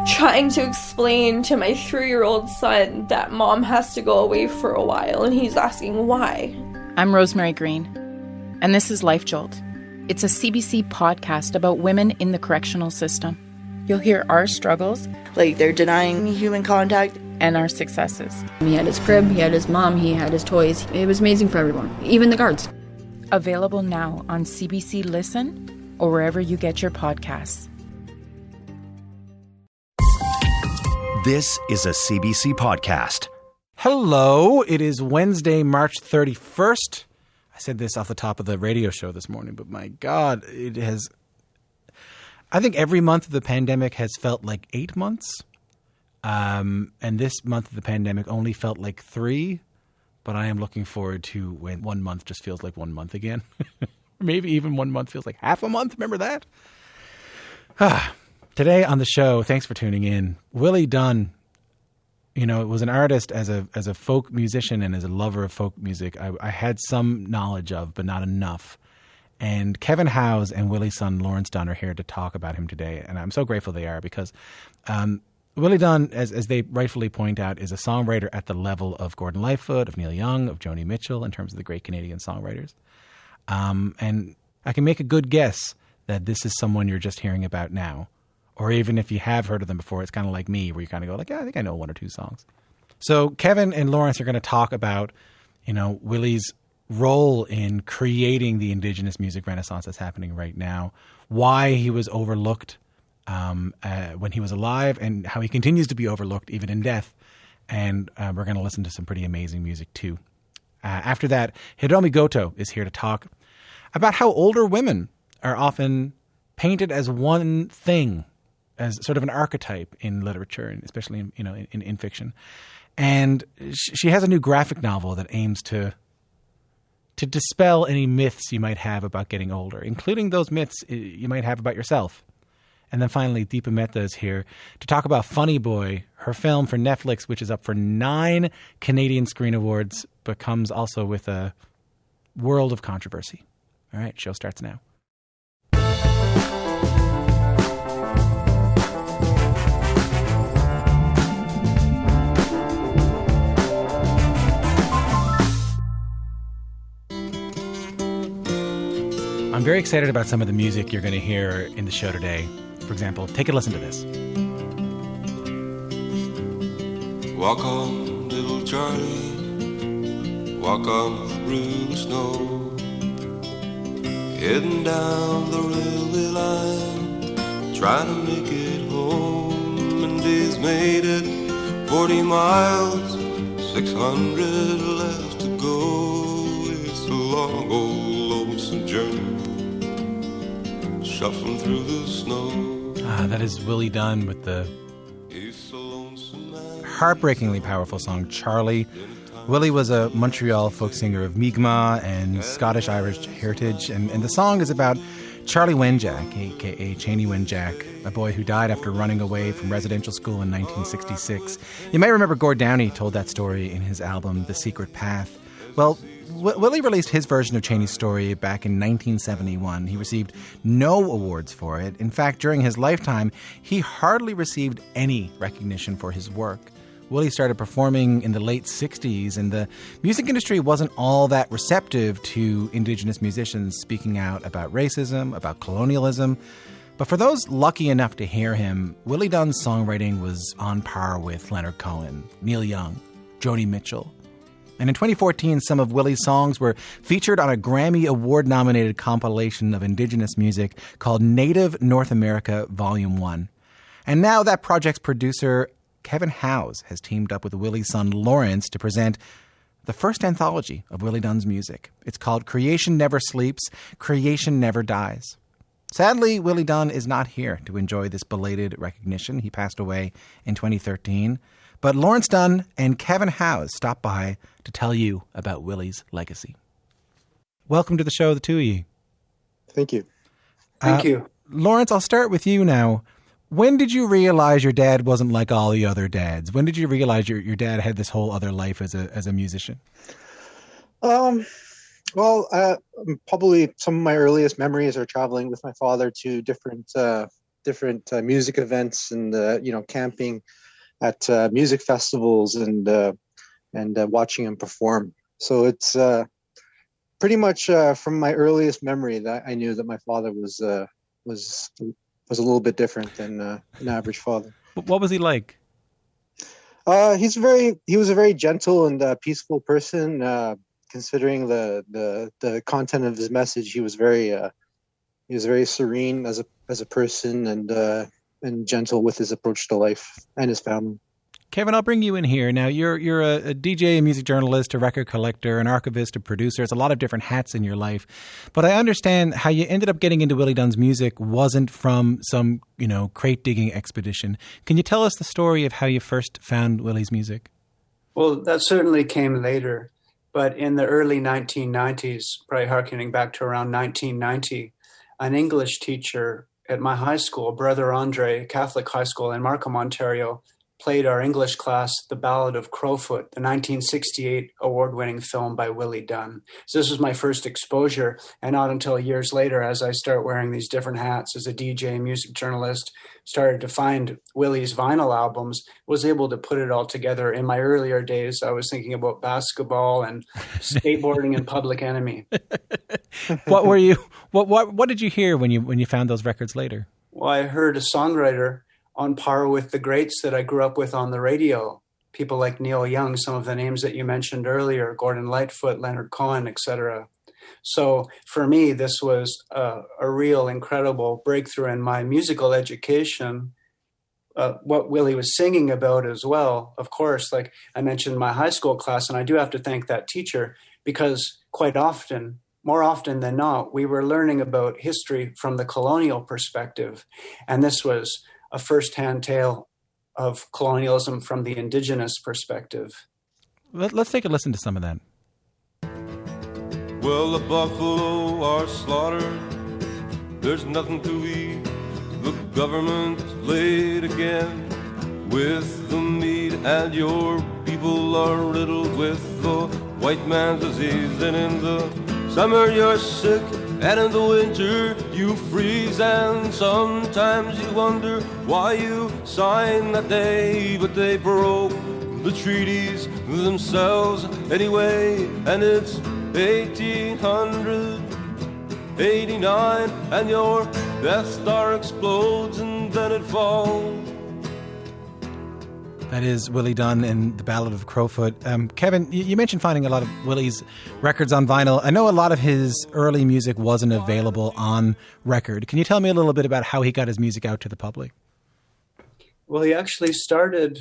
trying to explain to my 3-year-old son that mom has to go away for a while, and he's asking why. I'm Rosemary Green, and this is Life Jolt. It's a CBC podcast about women in the correctional system. You'll hear our struggles. Like, they're denying me human contact. And our successes. He had his crib, he had his mom, he had his toys. It was amazing for everyone, even the guards. Available now on CBC Listen or wherever you get your podcasts. This is a CBC podcast. Hello, it is Wednesday, March 31st. I said this off the top of the radio show this morning, but my God, it has... I think every month of the pandemic has felt like 8 months. And this month of the pandemic only felt like 3, but I am looking forward to when 1 month just feels like 1 month again. Maybe even 1 month feels like half a month. Remember that? Today on the show, thanks for tuning in. Willie Dunn, you know, was an artist as a folk musician and as a lover of folk music. I had some knowledge of, but not enough. And Kevin Howes and Willie's son Lawrence Dunn are here to talk about him today, and I'm so grateful they are because Willie Dunn, as they rightfully point out, is a songwriter at the level of Gordon Lightfoot, of Neil Young, of Joni Mitchell, in terms of the great Canadian songwriters. And I can make a good guess that this is someone you're just hearing about now. Or even if you have heard of them before, it's kind of like me, where you kind of go like, yeah, I think I know 1 or 2 songs. So Kevin and Lawrence are going to talk about, you know, Willie's role in creating the Indigenous music renaissance that's happening right now, why he was overlooked when he was alive and how he continues to be overlooked even in death. And we're going to listen to some pretty amazing music too. After that, Hiromi Goto is here to talk about how older women are often painted as one thing, as sort of an archetype in literature, and especially in fiction. And she has a new graphic novel that aims to dispel any myths you might have about getting older, including those myths you might have about yourself. And then finally, Deepa Mehta is here to talk about Funny Boy, her film for Netflix, which is up for 9 Canadian Screen Awards, but comes also with a world of controversy. All right, show starts now. I'm very excited about some of the music you're going to hear in the show today. For example, take a listen to this. Walk on, little Charlie, walk on through the snow, heading down the railway line, trying to make it home, and he's made it 40 miles, 600 left to go. It's a long, old, lonesome journey, shuffling through the snow. That is Willie Dunn with the heartbreakingly powerful song Charlie. Willie was a Montreal folk singer of Mi'kmaq and Scottish-Irish heritage, and the song is about Charlie Wenjack, a.k.a. Cheney Wenjack, a boy who died after running away from residential school in 1966. You may remember Gord Downey told that story in his album The Secret Path. Well, Willie released his version of Cheney's story back in 1971. He received no awards for it. In fact, during his lifetime, he hardly received any recognition for his work. Willie started performing in the late 60s, and the music industry wasn't all that receptive to Indigenous musicians speaking out about racism, about colonialism. But for those lucky enough to hear him, Willie Dunn's songwriting was on par with Leonard Cohen, Neil Young, Joni Mitchell. And in 2014, some of Willie's songs were featured on a Grammy Award-nominated compilation of Indigenous music called Native North America Volume 1. And now that project's producer, Kevin Howes, has teamed up with Willie's son Lawrence to present the first anthology of Willie Dunn's music. It's called Creation Never Sleeps, Creation Never Dies. Sadly, Willie Dunn is not here to enjoy this belated recognition. He passed away in 2013. But Lawrence Dunn and Kevin Howes stopped by to tell you about Willie's legacy. Welcome to the show, the two of you. Thank you. Thank you. Lawrence, I'll start with you now. When did you realize your dad wasn't like all the other dads? When did you realize your dad had this whole other life as a musician? Well, probably some of my earliest memories are traveling with my father to different different music events and camping at music festivals and watching him perform. So it's pretty much from my earliest memory that I knew that my father was a little bit different than an average father. What was he like? He was a very gentle and peaceful person. Considering the content of his message, he was very serene as a person and gentle with his approach to life and his family. Kevin, I'll bring you in here. Now, you're a DJ, a music journalist, a record collector, an archivist, a producer. It's a lot of different hats in your life. But I understand how you ended up getting into Willie Dunn's music wasn't from some, crate digging expedition. Can you tell us the story of how you first found Willie's music? Well, that certainly came later. But in the early 1990s, probably harkening back to around 1990, an English teacher at my high school, Brother Andre Catholic High School in Markham, Ontario, played our English class The Ballad of Crowfoot, the 1968 award-winning film by Willie Dunn. So this was my first exposure, and not until years later, as I start wearing these different hats as a DJ, music journalist, started to find Willie's vinyl albums, was able to put it all together. In my earlier days, I was thinking about basketball and skateboarding and Public Enemy. What did you hear when you found those records later? Well, I heard a songwriter on par with the greats that I grew up with on the radio. People like Neil Young, some of the names that you mentioned earlier, Gordon Lightfoot, Leonard Cohen, etc. So for me, this was a real incredible breakthrough in my musical education. What Willie was singing about as well, of course, like I mentioned my high school class, and I do have to thank that teacher because quite often, more often than not, we were learning about history from the colonial perspective. And this was a first-hand tale of colonialism from the indigenous perspective. Let's take a listen to some of that. Well, the buffalo are slaughtered, there's nothing to eat. The government's laid again with the meat, and your people are riddled with the white man's disease. And in the summer you're sick, and in the winter you freeze, and sometimes you wonder why you signed that day, but they broke the treaties themselves anyway. And it's 1889, and your Death Star explodes and then it falls. That is Willie Dunn in The Ballad of Crowfoot. Kevin, you mentioned finding a lot of Willie's records on vinyl. I know a lot of his early music wasn't available on record. Can you tell me a little bit about how he got his music out to the public? Well, he actually started,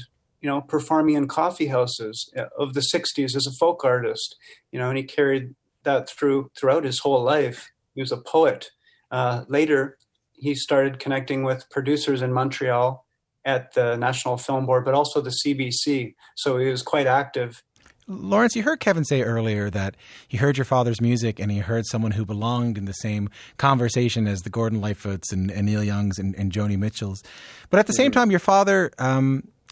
performing in coffee houses of the 60s as a folk artist, and he carried that throughout his whole life. He was a poet. Later, he started connecting with producers in Montreal at the National Film Board, but also the CBC. So he was quite active. Lawrence, you heard Kevin say earlier that he heard your father's music and he heard someone who belonged in the same conversation as the Gordon Lightfoots and Neil Youngs and Joni Mitchells. But at the same time, your father,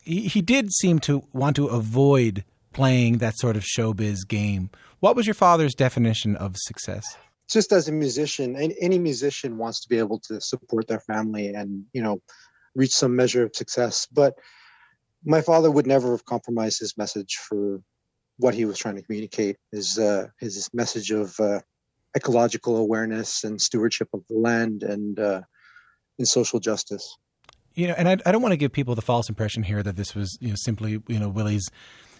he did seem to want to avoid playing that sort of showbiz game. What was your father's definition of success? Just as a musician, any musician wants to be able to support their family and, reach some measure of success. But my father would never have compromised his message for what he was trying to communicate, his message of ecological awareness and stewardship of the land and social justice. And I don't want to give people the false impression here that this was simply Willie's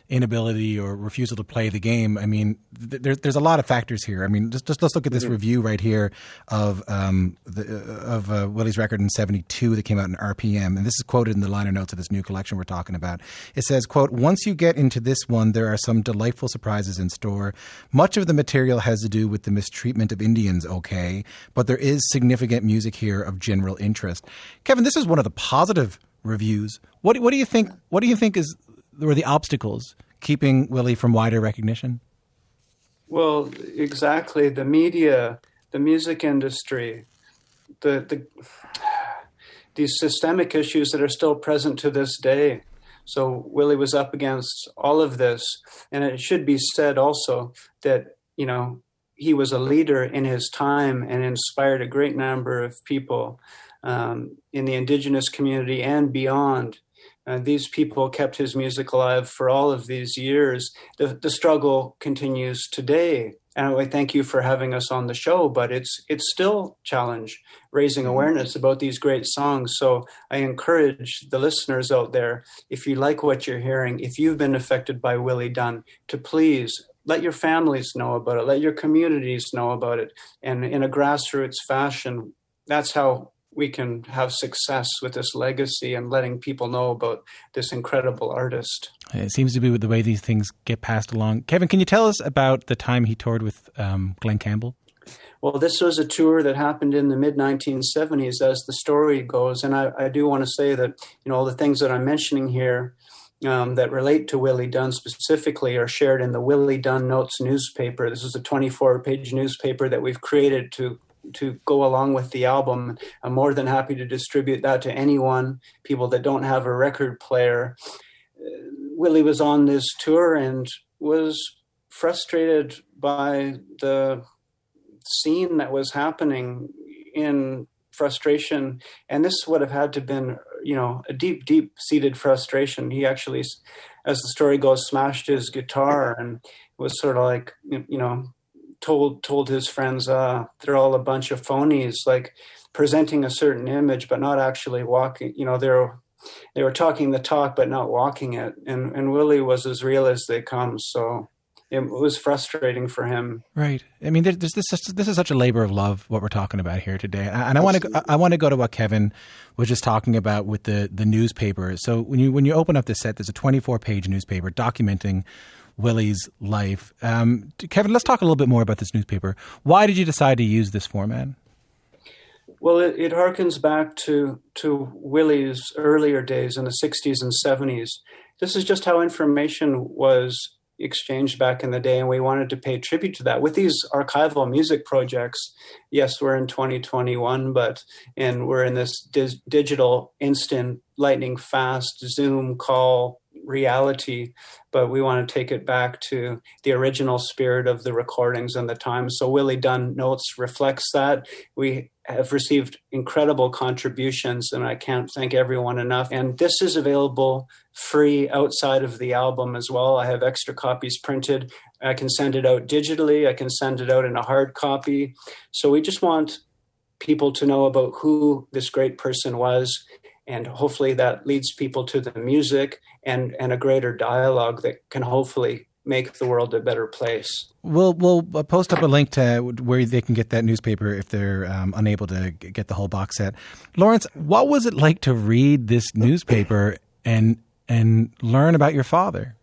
inability or refusal to play the game. I mean, there's a lot of factors here. I mean, just let's look at this review right here of Willie's record in '72 that came out in RPM, and this is quoted in the liner notes of this new collection we're talking about. It says, quote, "Once you get into this one, there are some delightful surprises in store. Much of the material has to do with the mistreatment of Indians, okay, but there is significant music here of general interest." Kevin, this is one of the positive reviews. What do you think? What do you think were the obstacles keeping Willie from wider recognition? Well, exactly. The media, the music industry, these systemic issues that are still present to this day. So Willie was up against all of this. And it should be said also that, he was a leader in his time and inspired a great number of people. in the Indigenous community and beyond. These people kept his music alive for all of these years. The struggle continues today. And I thank you for having us on the show, but it's still a challenge raising awareness about these great songs. So I encourage the listeners out there, if you like what you're hearing, if you've been affected by Willie Dunn, to please let your families know about it, let your communities know about it. And in a grassroots fashion, that's how we can have success with this legacy and letting people know about this incredible artist. It seems to be the way these things get passed along. Kevin, can you tell us about the time he toured with Glen Campbell? Well, this was a tour that happened in the mid-1970s, as the story goes. And I do want to say that, all the things that I'm mentioning here that relate to Willie Dunn specifically are shared in the Willie Dunn Notes newspaper. This is a 24-page newspaper that we've created to go along with the album. I'm more than happy to distribute that to anyone, people that don't have a record player. Willie was on this tour and was frustrated by the scene that was happening, in frustration. And this would have had to have been, a deep, deep-seated frustration. He actually, as the story goes, smashed his guitar and was sort of like, told his friends they're all a bunch of phonies, like presenting a certain image but not actually walking. They were talking the talk but not walking it. And Willie was as real as they come. So it was frustrating for him. Right. I mean, this is such a labor of love, what we're talking about here today. And I want to go to what Kevin was just talking about with the newspaper. So when you open up this set, there's a 24-page newspaper documenting Willie's life. Kevin, let's talk a little bit more about this newspaper. Why did you decide to use this format? Well, it harkens back to Willie's earlier days in the 60s and 70s. This is just how information was exchanged back in the day, and we wanted to pay tribute to that. With these archival music projects, yes, we're in 2021, and we're in this digital, instant, lightning fast Zoom call reality, but we want to take it back to the original spirit of the recordings and the time. So Willie Dunn Notes reflects that. We have received incredible contributions, and I can't thank everyone enough. And this is available free outside of the album as well. I have extra copies printed. I can send it out digitally. I can send it out in a hard copy. So we just want people to know about who this great person was, and hopefully that leads people to the music and a greater dialogue that can hopefully make the world a better place. We'll post up a link to where they can get that newspaper if they're unable to get the whole box set. Lawrence, what was it like to read this newspaper and learn about your father?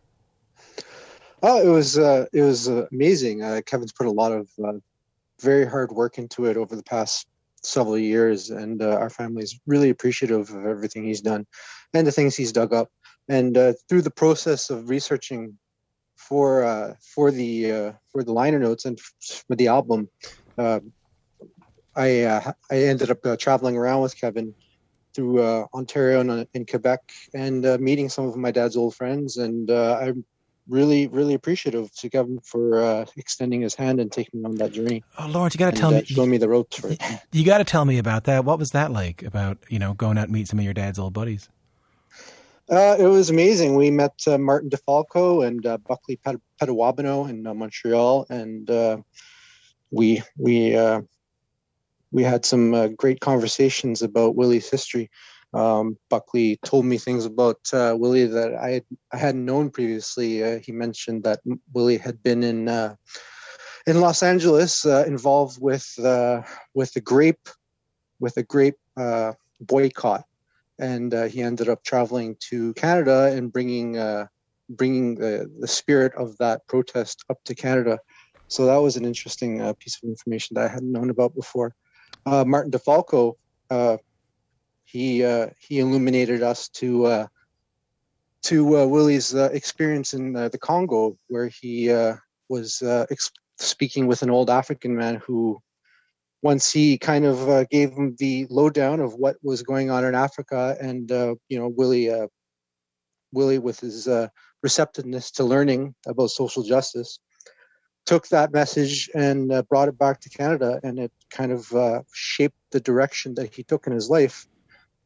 Oh, it was amazing. Kevin's put a lot of very hard work into it over the past several years, and our family is really appreciative of everything he's done and the things he's dug up. And through the process of researching for the liner notes and for the album, I ended up traveling around with Kevin through Ontario and Quebec, and meeting some of my dad's old friends. And I'm really, really appreciative to Kevin for extending his hand and taking me on that journey. Oh, Lawrence, you got to tell me, showing me the ropes for it. You got to tell me about that. What was that like? About going out and meet some of your dad's old buddies? It was amazing. We met Martin DeFalco and Buckley Petawabino in Montreal, and we had some great conversations about Willie's history. Buckley told me things about Willie that I hadn't known previously. He mentioned that Willie had been in Los Angeles, involved with the grape boycott. And he ended up traveling to Canada and bringing the spirit of that protest up to Canada. So that was an interesting piece of information that I hadn't known about before. Martin DeFalco, he illuminated us to Willie's experience in the Congo, where he was speaking with an old African man who, once he kind of gave him the lowdown of what was going on in Africa, and Willie with his receptiveness to learning about social justice, took that message and brought it back to Canada, and it kind of shaped the direction that he took in his life.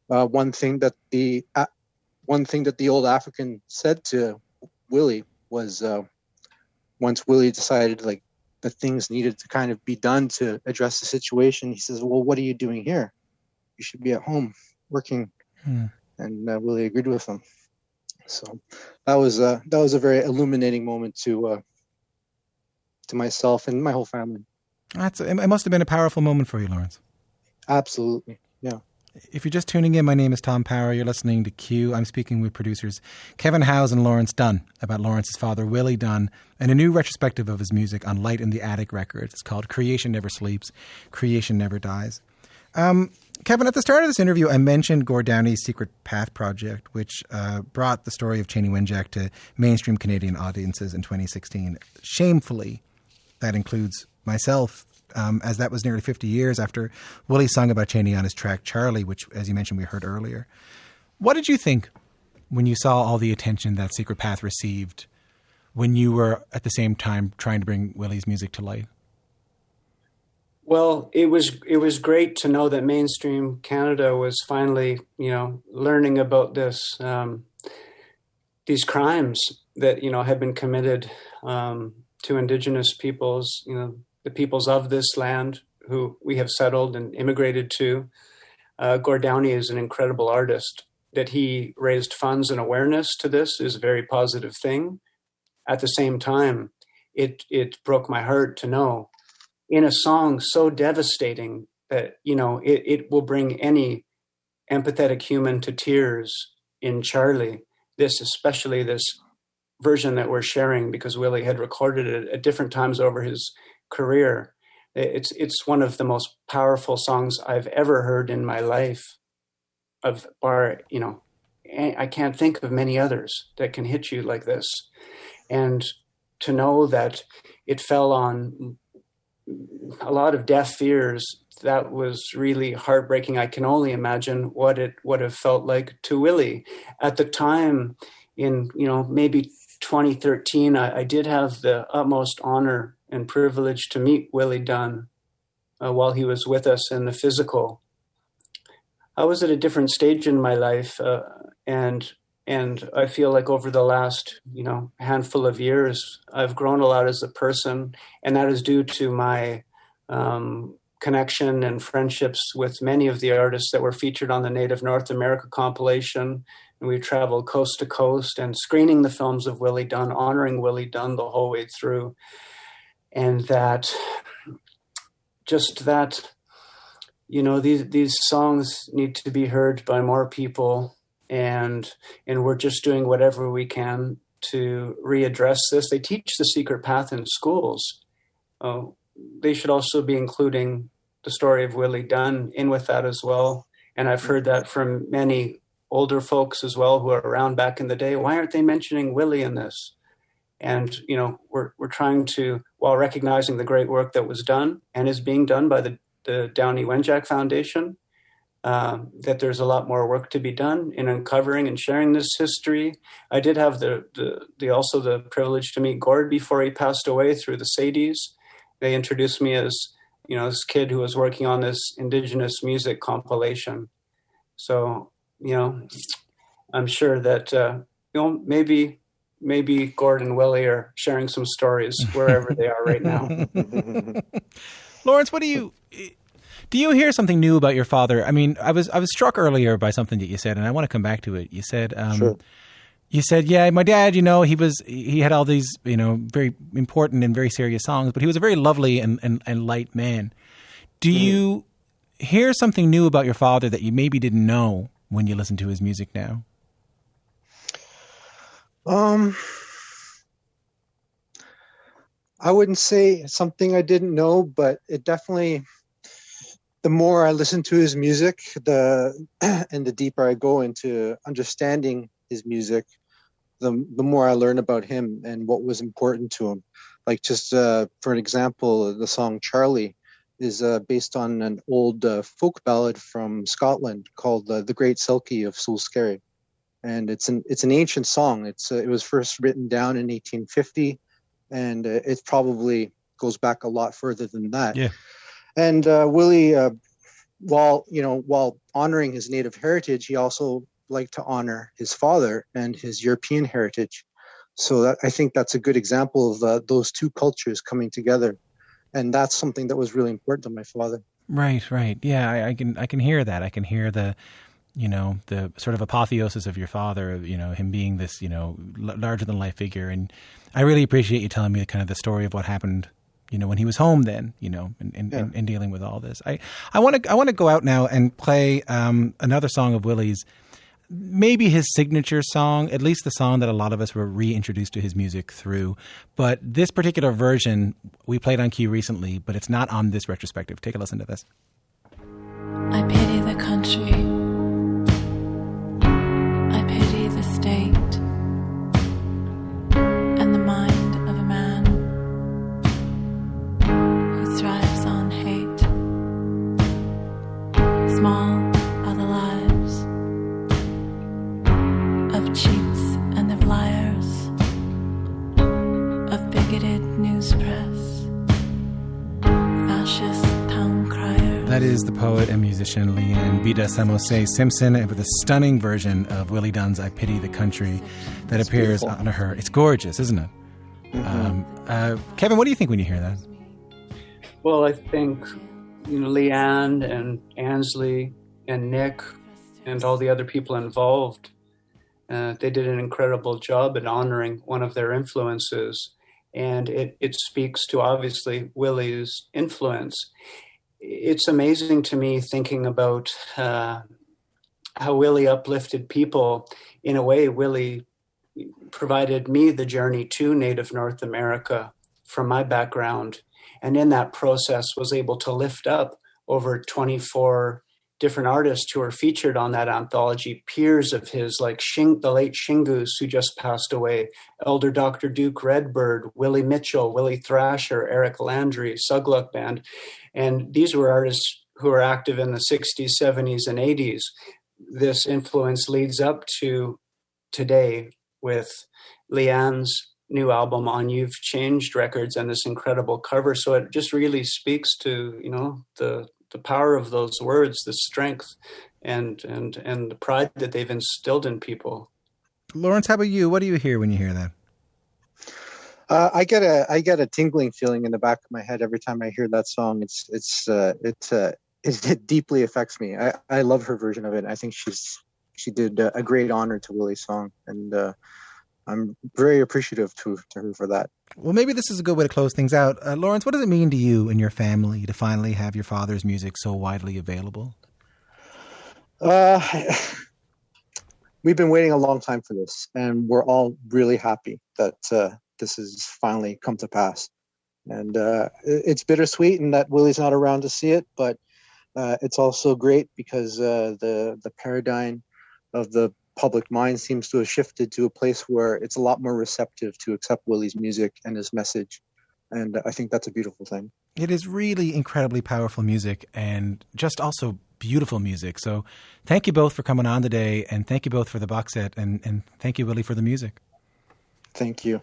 One thing that the old African said to Willie was, once Willie decided like that things needed to kind of be done to address the situation, he says, "Well, what are you doing here? You should be at home working." And Willie agreed with him. So that was a very illuminating moment to myself and my whole family. It must have been a powerful moment for you, Lawrence. Absolutely, yeah. If you're just tuning in, my name is Tom Power. You're listening to Q. I'm speaking with producers Kevin Howes and Lawrence Dunn about Lawrence's father, Willie Dunn, and a new retrospective of his music on Light in the Attic Records. It's called Creation Never Sleeps, Creation Never Dies. Kevin, at the start of this interview, I mentioned Gord Downie's Secret Path project, which brought the story of Cheney Wenjack to mainstream Canadian audiences in 2016. Shamefully, that includes myself, as that was nearly 50 years after Willie sung about Cheney on his track Charlie, which, as you mentioned, we heard earlier. What did you think when you saw all the attention that Secret Path received when you were at the same time trying to bring Willie's music to light? Well, it was great to know that mainstream Canada was finally, learning about these crimes that, had been committed to Indigenous peoples, the peoples of this land who we have settled and immigrated to. Gord Downie is an incredible artist. That he raised funds and awareness to this is a very positive thing. At the same time, it broke my heart to know in a song so devastating that, it will bring any empathetic human to tears in Charlie, especially this version that we're sharing, because Willie had recorded it at different times over his career. It's one of the most powerful songs I've ever heard in my life. I can't think of many others that can hit you like this. And to know that it fell on a lot of deaf ears, that was really heartbreaking. I can only imagine what it would have felt like to Willie. At the time, in maybe 2013, I did have the utmost honor and privilege to meet Willie Dunn while he was with us in the physical. I was at a different stage in my life, and I feel like over the last handful of years, I've grown a lot as a person, and that is due to my connection and friendships with many of the artists that were featured on the Native North America compilation. And we traveled coast to coast and screening the films of Willie Dunn, honoring Willie Dunn the whole way through. And these songs need to be heard by more people, and we're just doing whatever we can to readdress this. They teach the Secret Path in schools. They should also be including the story of Willie Dunn in with that as well. And I've heard that from many older folks as well who are around back in the day. Why aren't they mentioning Willie in this? And, we're trying to, while recognizing the great work that was done and is being done by the Downie Wenjack Foundation, that there's a lot more work to be done in uncovering and sharing this history. I did have also the privilege to meet Gord before he passed away through the Sadies. They introduced me as, this kid who was working on this Indigenous music compilation. So, I'm sure that, maybe Gord and Willie are sharing some stories wherever they are right now. Lawrence, what do you hear something new about your father? I mean, I was struck earlier by something that you said, and I want to come back to it. You said, Sure. You said, yeah, my dad, he had all these, very important and very serious songs, but he was a very lovely and light man. Do you hear something new about your father that you maybe didn't know when you listen to his music now? I wouldn't say something I didn't know, but it definitely, the more I listen to his music, the deeper I go into understanding his music, the more I learn about him and what was important to him. Like just for an example, the song Charlie is based on an old folk ballad from Scotland called The Great Selkie of Sulskerry. And it's an ancient song. It was first written down in 1850, and it's probably goes back a lot further than that. Yeah. And Willie, while honoring his native heritage, he also liked to honor his father and his European heritage. So I think that's a good example of those two cultures coming together. And that's something that was really important to my father. Right. Yeah, I can hear that. I can hear the sort of apotheosis of your father, him being this, larger than life figure. And I really appreciate you telling me kind of the story of what happened, when he was home then, in dealing with all this. I want to go out now and play another song of Willie's, maybe his signature song, at least the song that a lot of us were reintroduced to his music through. But this particular version we played on cue recently, but it's not on this retrospective. Take a listen to this. I pity the country. I pity the state and the mind of a man who thrives on hate. Small are the lives of cheats and of liars, of bigoted news press, fascist town criers. That is the poet and musician Leanne Vida Samose Simpson with a stunning version of Willie Dunn's I Pity the Country that appears on her. It's gorgeous, isn't it? Mm-hmm. Kevin, what do you think when you hear that? Well, I think, Leanne and Ansley and Nick and all the other people involved, they did an incredible job at honoring one of their influences. And it speaks to, obviously, Willie's influence. It's amazing to me thinking about how Willie uplifted people. In a way, Willie provided me the journey to Native North America from my background. And in that process was able to lift up over 24 different artists who are featured on that anthology, peers of his, like the late Shingus, who just passed away, Elder Dr. Duke Redbird, Willie Mitchell, Willie Thrasher, Eric Landry, Sugluk Band. And these were artists who were active in the 60s, 70s, and 80s. This influence leads up to today with Leanne's new album on You've Changed Records and this incredible cover. So it just really speaks to, the power of those words, the strength and the pride that they've instilled in people. Lawrence, how about you? What do you hear when you hear that? I get a tingling feeling in the back of my head every time I hear that song. It deeply affects me. I love her version of it. I think she did a great honor to Willie's song, and I'm very appreciative to her for that. Well, maybe this is a good way to close things out. Lawrence, what does it mean to you and your family to finally have your father's music so widely available? We've been waiting a long time for this, and we're all really happy that this has finally come to pass. And it's bittersweet in that Willie's not around to see it, but it's also great because the paradigm of the public mind seems to have shifted to a place where it's a lot more receptive to accept Willie's music and his message. And I think that's a beautiful thing. It is really incredibly powerful music and just also beautiful music. So thank you both for coming on today, and thank you both for the box set, and thank you, Willie, for the music. Thank you.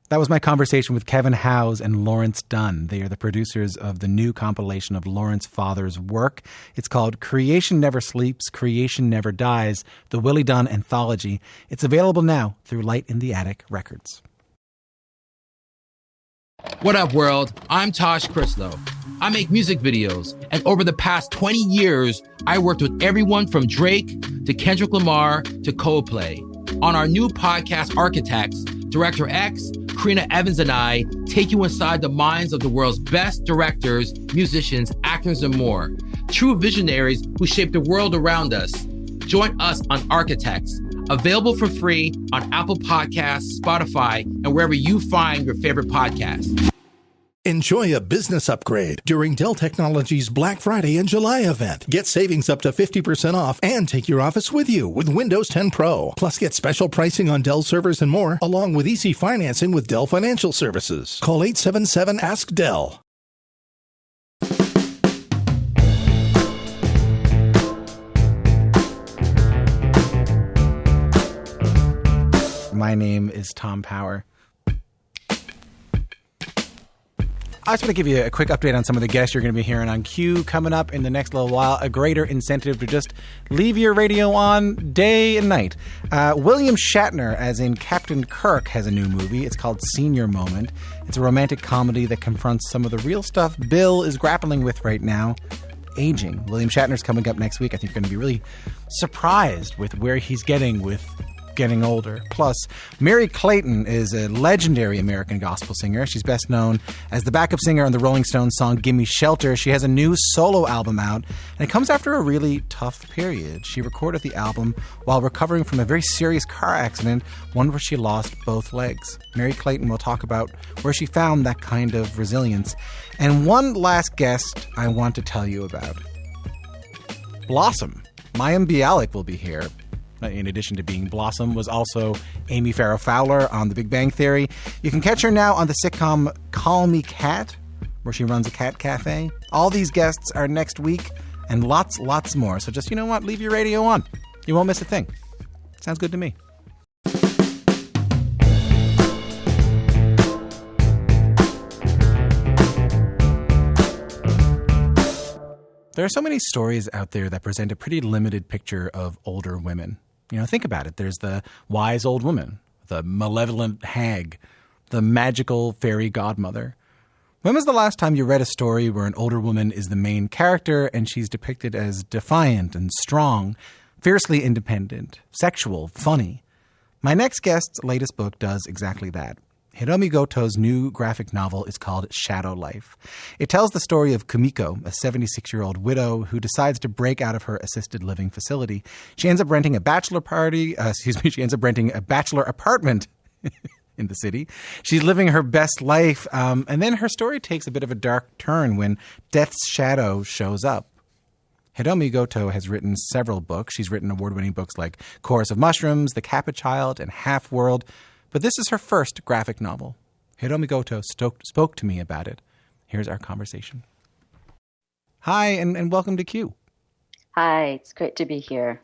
That was my conversation with Kevin Howes and Lawrence Dunn. They are the producers of the new compilation of Lawrence's father's work. It's called Creation Never Sleeps, Creation Never Dies, the Willie Dunn Anthology. It's available now through Light in the Attic Records. What up, world? I'm Tosh Crislow. I make music videos, and over the past 20 years, I worked with everyone from Drake to Kendrick Lamar to Coldplay. On our new podcast, Architects, Director X, Karina Evans, and I take you inside the minds of the world's best directors, musicians, actors, and more. True visionaries who shape the world around us. Join us on Architects, available for free on Apple Podcasts, Spotify, and wherever you find your favorite podcasts. Enjoy a business upgrade during Dell Technologies Black Friday and July event. Get savings up to 50% off and take your office with you with Windows 10 Pro. Plus, get special pricing on Dell servers and more, along with easy financing with Dell Financial Services. Call 877-ASK-DELL. My name is Tom Power. I just want to give you a quick update on some of the guests you're going to be hearing on Q coming up in the next little while. A greater incentive to just leave your radio on day and night. William Shatner, as in Captain Kirk, has a new movie. It's called Senior Moment. It's a romantic comedy that confronts some of the real stuff Bill is grappling with right now. Aging. William Shatner's coming up next week. I think you're going to be really surprised with where he's getting with getting older. Plus, Mary Clayton is a legendary American gospel singer. She's best known as the backup singer on the Rolling Stones song Gimme Shelter. She has a new solo album out, and it comes after a really tough period. She recorded the album while recovering from a very serious car accident, one where she lost both legs. Mary Clayton will talk about where she found that kind of resilience. And one last guest I want to tell you about. Blossom. Mayim Bialik will be here. In addition to being Blossom, was also Amy Farrah Fowler on The Big Bang Theory. You can catch her now on the sitcom Call Me Kat, where she runs a cat cafe. All these guests are next week, and lots more. So just, you know what? Leave your radio on. You won't miss a thing. Sounds good to me. There are so many stories out there that present a pretty limited picture of older women. You know, think about it. There's the wise old woman, the malevolent hag, the magical fairy godmother. When was the last time you read a story where an older woman is the main character and she's depicted as defiant and strong, fiercely independent, sexual, funny? My next guest's latest book does exactly that. Hiromi Goto's new graphic novel is called Shadow Life. It tells the story of Kumiko, a 76-year-old widow who decides to break out of her assisted living facility. She ends up renting a bachelor apartment in the city. She's living her best life, and then her story takes a bit of a dark turn when death's shadow shows up. Hiromi Goto has written several books. She's written award-winning books like Chorus of Mushrooms, The Kappa Child, and Half World. But this is her first graphic novel. Hiromi Goto spoke to me about it. Here's our conversation. Hi, and welcome to Q. Hi, it's great to be here.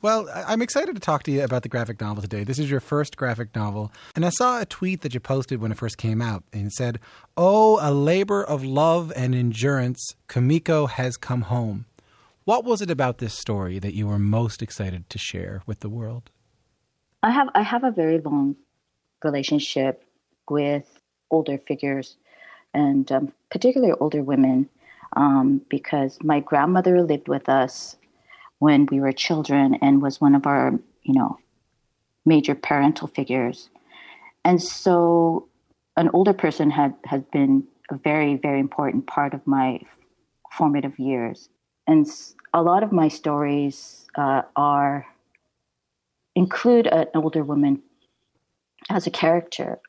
Well, I'm excited to talk to you about the graphic novel today. This is your first graphic novel. And I saw a tweet that you posted when it first came out. And it said, "Oh, a labor of love and endurance, Kumiko has come home." What was it about this story that you were most excited to share with the world? I have a very long relationship with older figures, and particularly older women, because my grandmother lived with us when we were children and was one of our, major parental figures. And so an older person has been a very, very important part of my formative years. And a lot of my stories include an older woman as a character.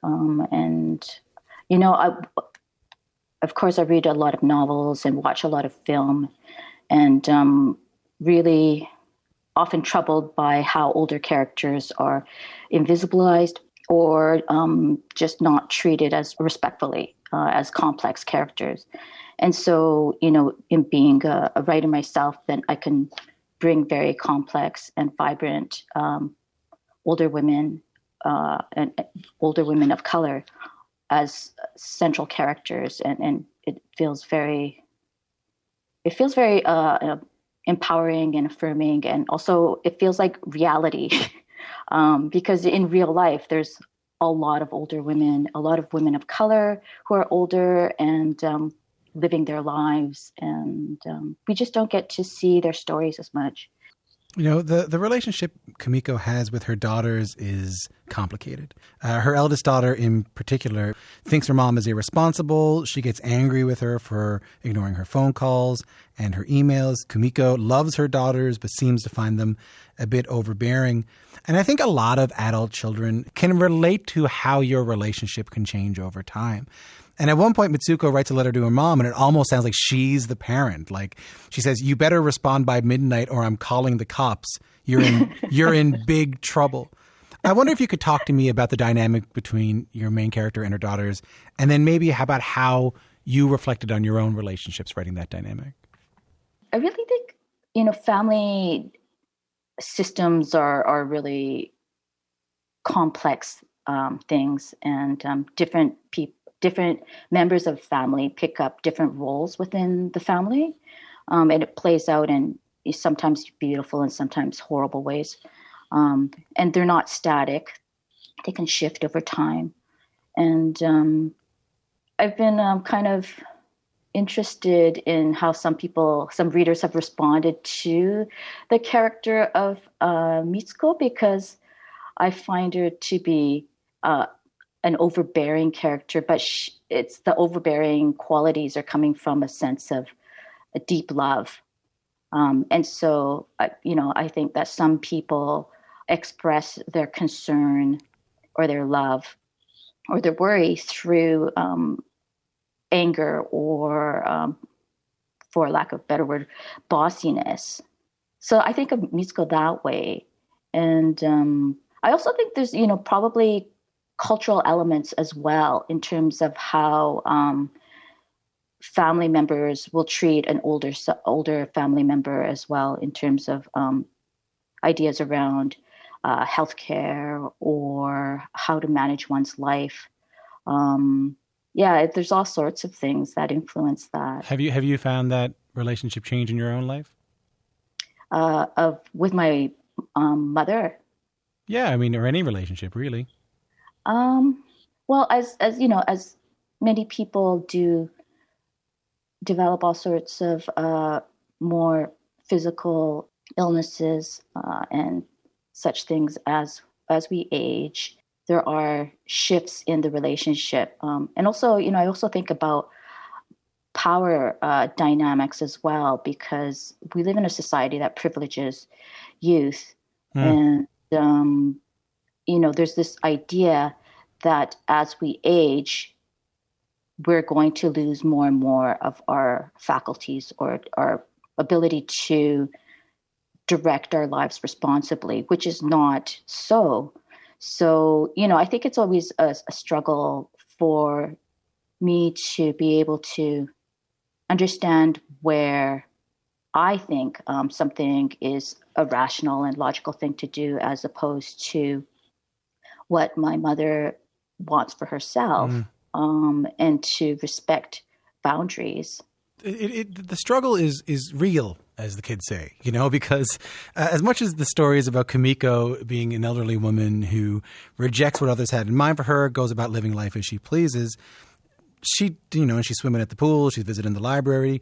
Of course, I read a lot of novels and watch a lot of film, and really often troubled by how older characters are invisibilized or just not treated as respectfully as complex characters. And so, in being a writer myself, then I can bring very complex and vibrant older women and older women of color as central characters, and it feels very empowering and affirming, and also it feels like reality because in real life there's a lot of older women, a lot of women of color who are older and living their lives, and we just don't get to see their stories as much. The relationship Kumiko has with her daughters is complicated. Her eldest daughter in particular thinks her mom is irresponsible. She gets angry with her for ignoring her phone calls and her emails. Kumiko loves her daughters but seems to find them a bit overbearing. And I think a lot of adult children can relate to how your relationship can change over time. And at one point, Mitsuko writes a letter to her mom, and it almost sounds like she's the parent. Like, she says, "You better respond by midnight or I'm calling the cops. You're in big trouble." I wonder if you could talk to me about the dynamic between your main character and her daughters, and then maybe about how you reflected on your own relationships writing that dynamic. I really think, family systems are really complex things, and different different members of family pick up different roles within the family. And it plays out in sometimes beautiful and sometimes horrible ways. And they're not static. They can shift over time. And I've been kind of interested in how some readers have responded to the character of Mitsuko, because I find her to be an overbearing character, but it's the overbearing qualities are coming from a sense of a deep love. And so, I think that some people express their concern or their love or their worry through anger or, for lack of a better word, bossiness. So I think of Mitsuko that way. And I also think there's, probably cultural elements as well in terms of how family members will treat an older family member as well, in terms of ideas around healthcare or how to manage one's life. There's all sorts of things that influence that. Have you found that relationship change in your own life? With my mother? Yeah, I mean, or any relationship, really. Well, as many people do develop all sorts of more physical illnesses and such things as we age, there are shifts in the relationship. And also, I also think about power dynamics as well, because we live in a society that privileges youth. And, there's this idea that as we age, we're going to lose more and more of our faculties or our ability to direct our lives responsibly, which is not so. So, I think it's always a struggle for me to be able to understand where I think something is a rational and logical thing to do, as opposed to what my mother wants for herself, and to respect boundaries. The struggle is real, as the kids say, because as much as the story is about Kimiko being an elderly woman who rejects what others had in mind for her, goes about living life as she pleases, and she's swimming at the pool, she's visiting the library.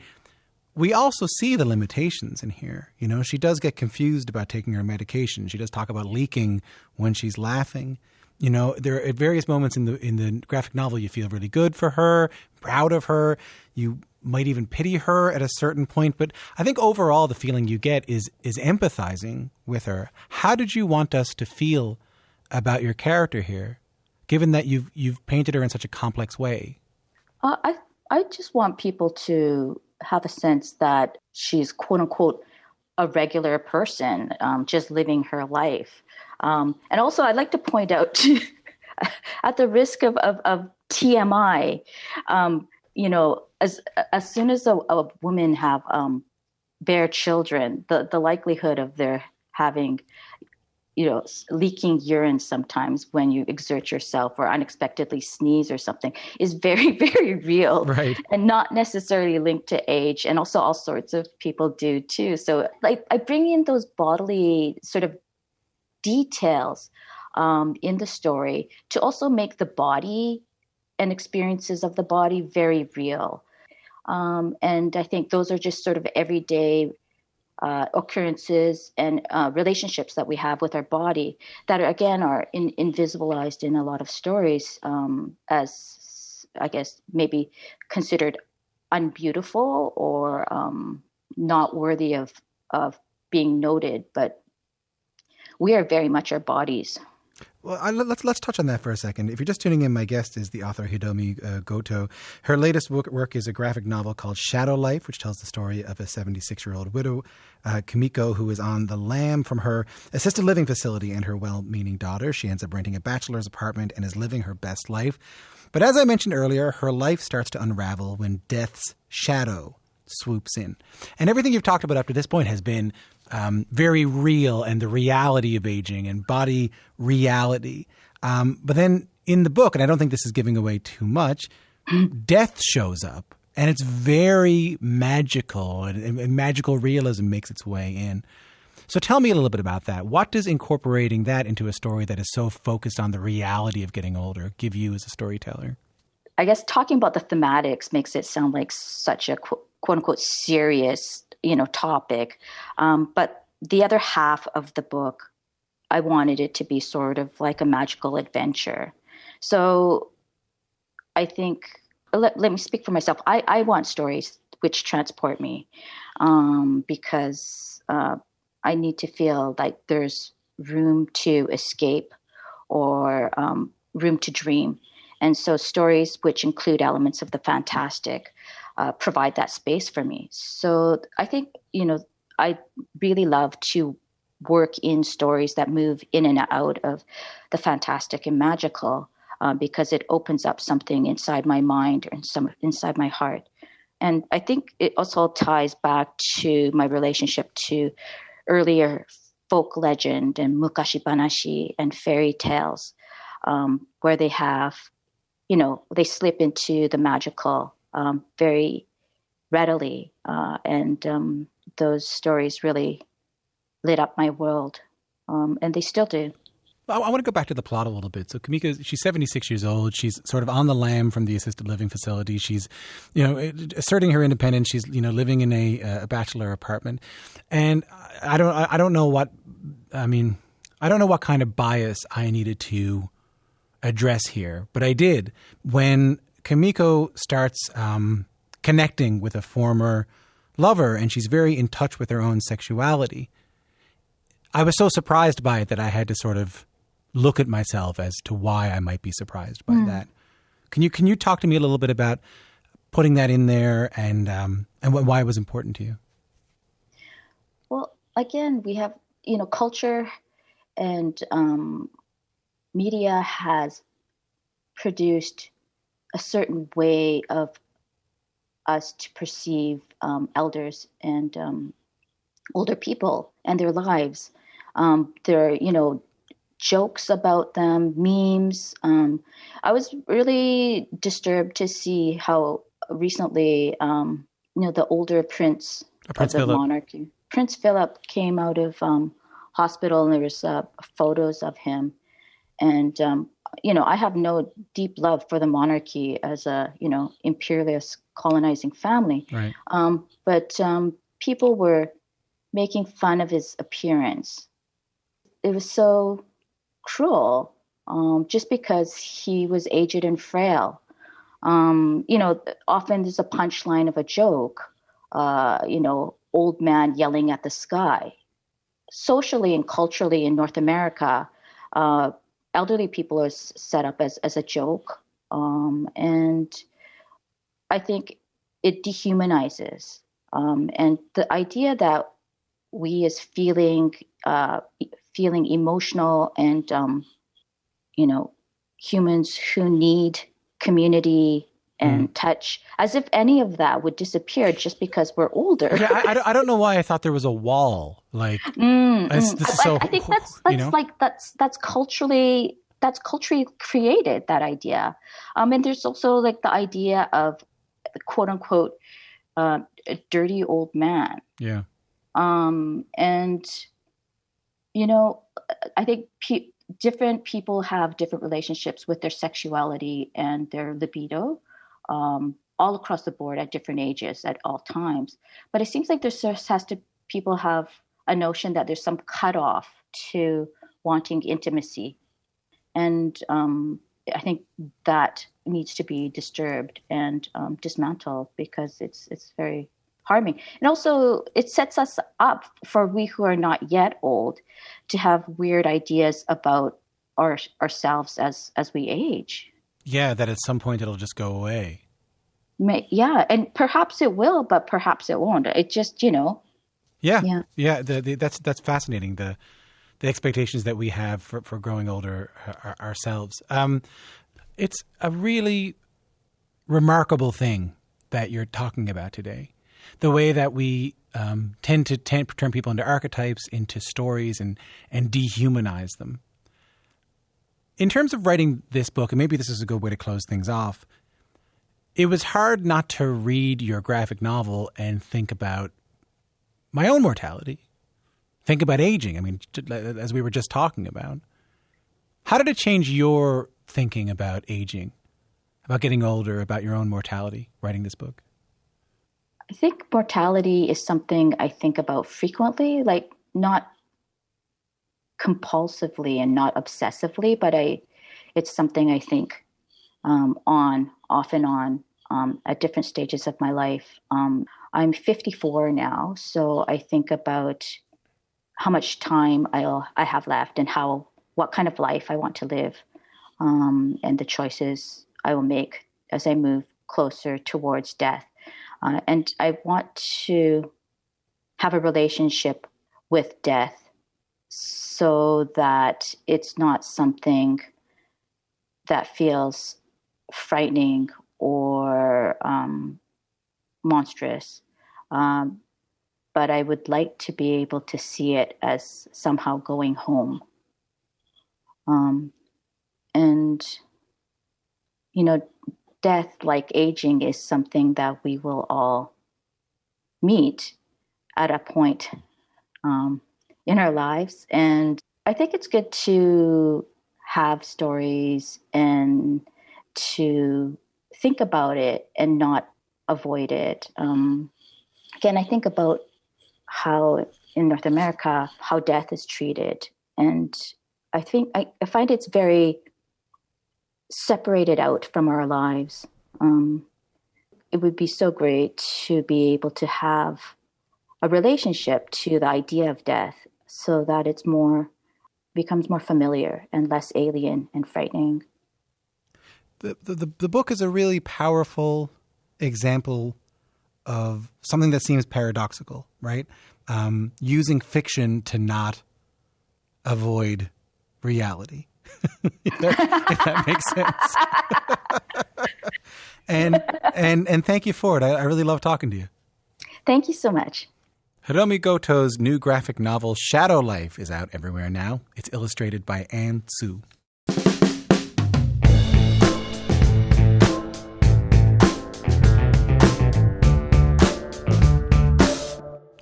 We also see the limitations in here. She does get confused about taking her medication. She does talk about leaking when she's laughing. There are at various moments in the graphic novel, you feel really good for her, proud of her. You might even pity her at a certain point. But I think overall the feeling you get is empathizing with her. How did you want us to feel about your character here, given that you've painted her in such a complex way? I just want people to have a sense that she's, quote unquote, a regular person, just living her life. And also, I'd like to point out, at the risk of TMI, as soon as a woman bear children, the likelihood of their having, leaking urine sometimes when you exert yourself or unexpectedly sneeze or something is very, very real, right? And not necessarily linked to age. And also all sorts of people do too. So I bring in those bodily sort of details in the story to also make the body and experiences of the body very real. And I think those are just sort of everyday occurrences and relationships that we have with our body that are invisibilized in a lot of stories as, I guess, maybe considered unbeautiful or not worthy of being noted. But we are very much our bodies. Well, let's touch on that for a second. If you're just tuning in, my guest is the author Hidomi Goto. Her latest work is a graphic novel called Shadow Life, which tells the story of a 76-year-old widow, Kimiko, who is on the lam from her assisted living facility and her well-meaning daughter. She ends up renting a bachelor's apartment and is living her best life. But as I mentioned earlier, her life starts to unravel when death's shadow swoops in. And everything you've talked about up to this point has been very real, and the reality of aging and body reality. But then in the book, and I don't think this is giving away too much, death shows up, and it's very magical, and magical realism makes its way in. So tell me a little bit about that. What does incorporating that into a story that is so focused on the reality of getting older give you as a storyteller? I guess talking about the thematics makes it sound like such a quote unquote serious, topic. But the other half of the book, I wanted it to be sort of like a magical adventure. So I think, let me speak for myself. I want stories which transport me because I need to feel like there's room to escape or room to dream. And so stories which include elements of the fantastic provide that space for me. So I think, I really love to work in stories that move in and out of the fantastic and magical because it opens up something inside my mind or inside my heart. And I think it also ties back to my relationship to earlier folk legend and mukashi banashi and fairy tales, where they have, they slip into the magical very readily. And those stories really lit up my world, and they still do. I want to go back to the plot a little bit. So Kimiko, she's 76 years old. She's sort of on the lam from the assisted living facility. She's, asserting her independence. She's, living in a bachelor apartment. And I don't know what kind of bias I needed to address here, but I did. When Kimiko starts connecting with a former lover and she's very in touch with her own sexuality, I was so surprised by it that I had to sort of look at myself as to why I might be surprised by that. Can you talk to me a little bit about putting that in there and why it was important to you? Well, again, we have, culture and media has produced a certain way of us to perceive elders and older people and their lives. There are, jokes about them, memes. I was really disturbed to see how recently, the older prince of the monarchy, Prince Philip, came out of hospital, and there was photos of him. And, I have no deep love for the monarchy as a, imperialist colonizing family. Right. But people were making fun of his appearance. It was so cruel, just because he was aged and frail. Often there's a punchline of a joke, old man yelling at the sky. Socially and culturally in North America, elderly people are set up as a joke. And I think it dehumanizes. And the idea that we as feeling emotional and, humans who need community and touch, as if any of that would disappear just because we're older. Yeah, I don't know why I thought there was a wall. Like, I think that's culturally created, that idea. And there's also like the idea of quote unquote a dirty old man. Yeah. And I think different people have different relationships with their sexuality and their libido, all across the board at different ages at all times. But it seems like people have a notion that there's some cutoff to wanting intimacy. And I think that needs to be disturbed and dismantled, because it's very harming. And also it sets us up for we who are not yet old to have weird ideas about ourselves as we age. Yeah, that at some point it'll just go away. Yeah, and perhaps it will, but perhaps it won't. It just, Yeah. That's fascinating. The expectations that we have for growing older ourselves. It's a really remarkable thing that you're talking about today. The way that we tend to turn people into archetypes, into stories, and dehumanize them. In terms of writing this book, and maybe this is a good way to close things off, It was hard not to read your graphic novel and think about my own mortality, think about aging. I mean, as we were just talking about. How did it change your thinking about aging, about getting older, about your own mortality, writing this book? I think mortality is something I think about frequently, like not compulsively and not obsessively, but it's something I think off and on at different stages of my life. I'm 54 now, so I think about how much time I have left and what kind of life I want to live, and the choices I will make as I move closer towards death. And I want to have a relationship with death so that it's not something that feels frightening or monstrous. But I would like to be able to see it as somehow going home. And, death, like aging, is something that we will all meet at a point in our lives. And I think it's good to have stories and to think about it and not avoid it. Again, I think about how in North America, how death is treated. And I find it's very separated out from our lives. It would be so great to be able to have a relationship to the idea of death so that it's becomes more familiar and less alien and frightening. The book is a really powerful example of something that seems paradoxical, right? Using fiction to not avoid reality. if that makes sense. and thank you for it. I really love talking to you. Thank you so much. Hiromi Goto's new graphic novel, Shadow Life, is out everywhere now. It's illustrated by Anne Tsu.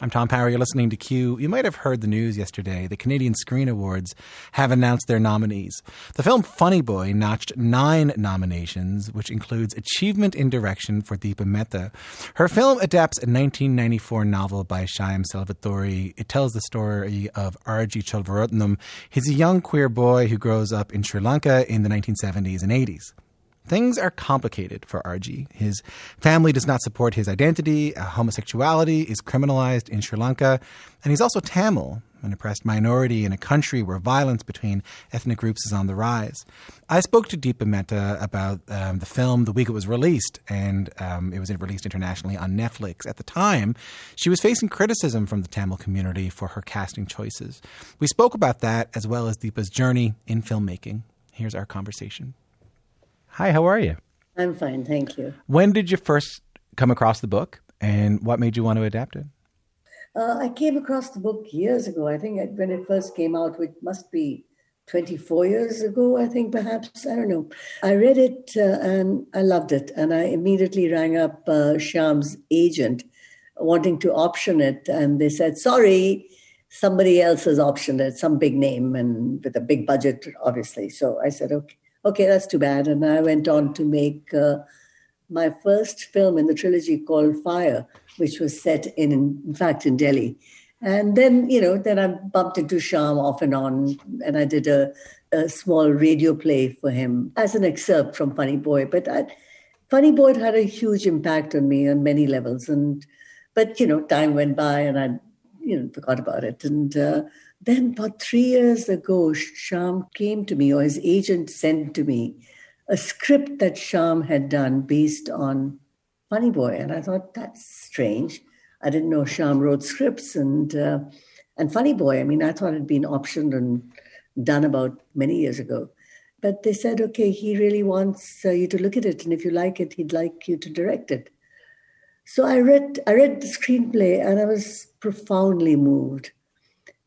I'm Tom Power. You're listening to Q. You might have heard the news yesterday. The Canadian Screen Awards have announced their nominees. The film Funny Boy notched 9 nominations, which includes Achievement in Direction for Deepa Mehta. Her film adapts a 1994 novel by Shyam Selvatori. It tells the story of R.G. Chelvaratnam. He's a young queer boy who grows up in Sri Lanka in the 1970s and 80s. Things are complicated for RG. His family does not support his identity. Homosexuality is criminalized in Sri Lanka. And he's also Tamil, an oppressed minority in a country where violence between ethnic groups is on the rise. I spoke to Deepa Mehta about the film the week it was released, and it was released internationally on Netflix. At the time, she was facing criticism from the Tamil community for her casting choices. We spoke about that as well as Deepa's journey in filmmaking. Here's our conversation. Hi, how are you? I'm fine, thank you. When did you first come across the book, and what made you want to adapt it? I came across the book years ago. I think when it first came out, which must be 24 years ago, I think perhaps. I don't know. I read it and I loved it. And I immediately rang up Shyam's agent wanting to option it. And they said, sorry, somebody else has optioned it, some big name and with a big budget, obviously. So I said, okay, that's too bad. And I went on to make my first film in the trilogy called Fire, which was set in fact, in Delhi. And then, then I bumped into Shyam off and on, and I did a small radio play for him as an excerpt from Funny Boy. But Funny Boy had a huge impact on me on many levels. But time went by and I, forgot about it. And then about 3 years ago, Shyam came to me, or his agent sent to me, a script that Shyam had done based on Funny Boy. And I thought, that's strange. I didn't know Shyam wrote scripts. And Funny Boy, I thought it had been optioned and done about many years ago. But they said, okay, he really wants you to look at it. And if you like it, he'd like you to direct it. So I read the screenplay and I was profoundly moved.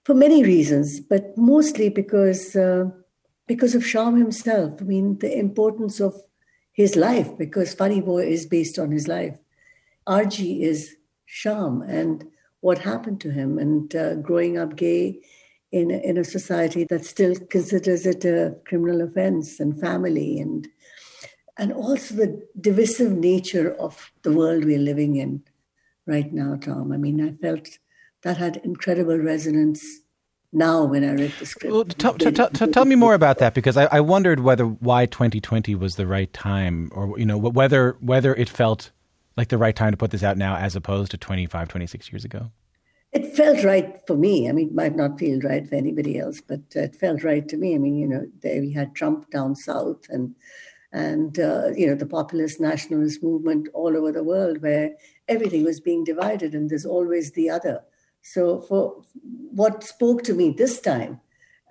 For many reasons, but mostly because of Shyam himself. The importance of his life, because Funny Boy is based on his life. RG is Shyam and what happened to him, and growing up gay in a society that still considers it a criminal offense, and family, and also the divisive nature of the world we're living in right now, Tom. I mean, I felt that had incredible resonance now when I read the script. Well, tell me more about that, because I wondered why 2020 was the right time, or whether it felt like the right time to put this out now as opposed to 25, 26 years ago. It felt right for me. I mean, it might not feel right for anybody else, but it felt right to me. I mean, there we had Trump down south and the populist nationalist movement all over the world, where everything was being divided and there's always the other. So for what spoke to me this time,